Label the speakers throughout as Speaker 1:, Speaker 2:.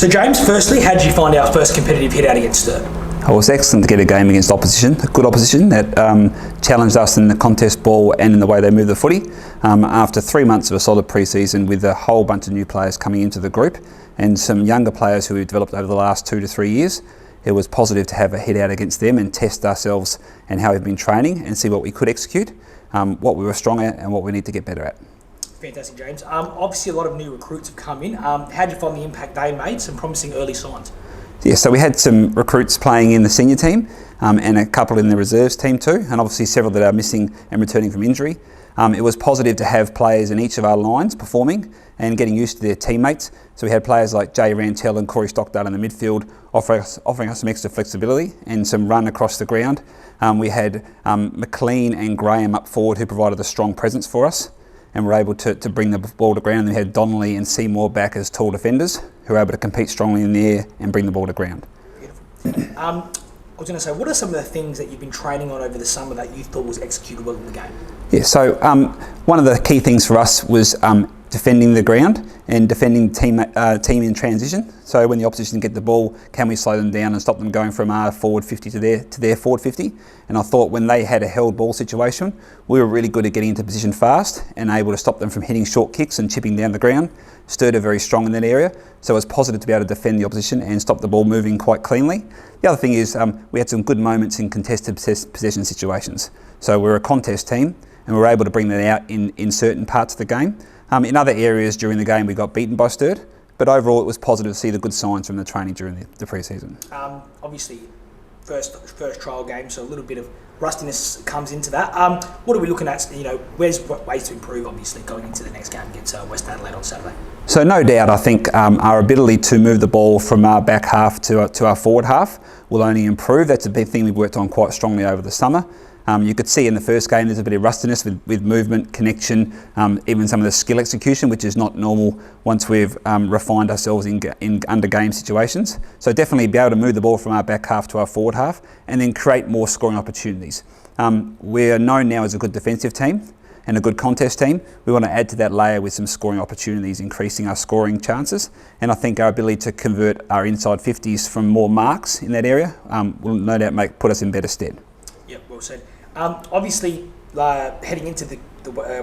Speaker 1: So James, firstly, how did you find our first competitive hit out against Sturt?
Speaker 2: It was excellent to get a game against opposition, a good opposition that challenged us in the contest ball and in the way they moved the footy. After 3 months of a solid pre-season with a whole bunch of new players coming into the group and some younger players who we've developed over the last 2 to 3 years, it was positive to have a hit out against them and test ourselves and how we've been training and see what we could execute, what we were strong at and what we need to get better at.
Speaker 1: Fantastic, James. Obviously a lot of new recruits have come in. How did you find the impact they made? Some promising early signs.
Speaker 2: Yeah, so we had some recruits playing in the senior team and a couple in the reserves team too, and obviously several that are missing and returning from injury. It was positive to have players in each of our lines performing and getting used to their teammates. So we had players like Jay Rantel and Corey Stockdale in the midfield offering us some extra flexibility and some run across the ground. We had McLean and Graham up forward who provided a strong presence for us and were able to bring the ball to ground. And we had Donnelly and Seymour back as tall defenders who were able to compete strongly in the air and bring the ball to ground.
Speaker 1: Beautiful. I was going to say, what are some of the things that you've been training on over the summer that you thought was executed well in the game?
Speaker 2: Yeah, so one of the key things for us was defending the ground and defending team in transition. So when the opposition get the ball, can we slow them down and stop them going from our forward 50 to their forward 50? And I thought when they had a held ball situation, we were really good at getting into position fast and able to stop them from hitting short kicks and chipping down the ground. Sturt are very strong in that area, so it was positive to be able to defend the opposition and stop the ball moving quite cleanly. The other thing is we had some good moments in contested possession situations. So we're a contest team and we were able to bring that out in certain parts of the game. In other areas during the game we got beaten by Sturt, but overall it was positive to see the good signs from the training during the pre-season.
Speaker 1: Obviously, first trial game, so a little bit of rustiness comes into that. What are we looking at? You know, where's ways to improve? Obviously, going into the next game against West Adelaide on Saturday.
Speaker 2: So no doubt, I think our ability to move the ball from our back half to our forward half will only improve. That's a big thing we've worked on quite strongly over the summer. You could see in the first game there's a bit of rustiness with movement, connection, even some of the skill execution, which is not normal once we've refined ourselves in under game situations. So definitely be able to move the ball from our back half to our forward half and then create more scoring opportunities. We are known now as a good defensive team and a good contest team. We want to add to that layer with some scoring opportunities, increasing our scoring chances. And I think our ability to convert our inside 50s from more marks in that area will no doubt put us in better stead.
Speaker 1: Yep, well said. Obviously, heading into the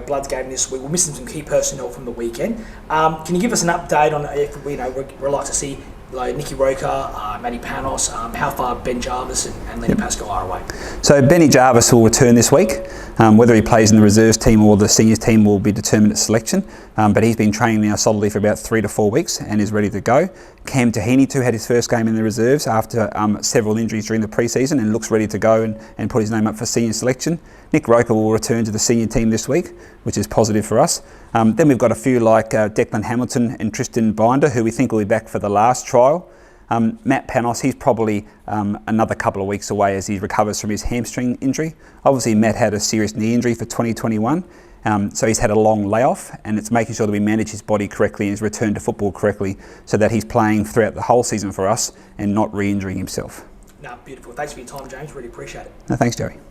Speaker 1: Bloods game this week, we're missing some key personnel from the weekend. Can you give us an update on if we'd like to see like Nicky Roker, Matty Panos, how far Ben Jarvis and Lenny Pascal are away?
Speaker 2: So Benny Jarvis will return this week. Whether he plays in the reserves team or the seniors team will be determined at selection, but he's been training now solidly for about 3 to 4 weeks and is ready to go. Cam Tahini too had his first game in the reserves after several injuries during the pre-season and looks ready to go and put his name up for senior selection. Nick Roker will return to the senior team this week, which is positive for us. Then we've got a few like Declan Hamilton and Tristan Binder, who we think will be back for the last trial. Matt Panos, he's probably another couple of weeks away as he recovers from his hamstring injury. Obviously, Matt had a serious knee injury for 2021, so he's had a long layoff, and it's making sure that we manage his body correctly and his return to football correctly so that he's playing throughout the whole season for us and not re-injuring himself.
Speaker 1: No, beautiful. Thanks for your time, James. Really appreciate it.
Speaker 2: No, thanks, Joey.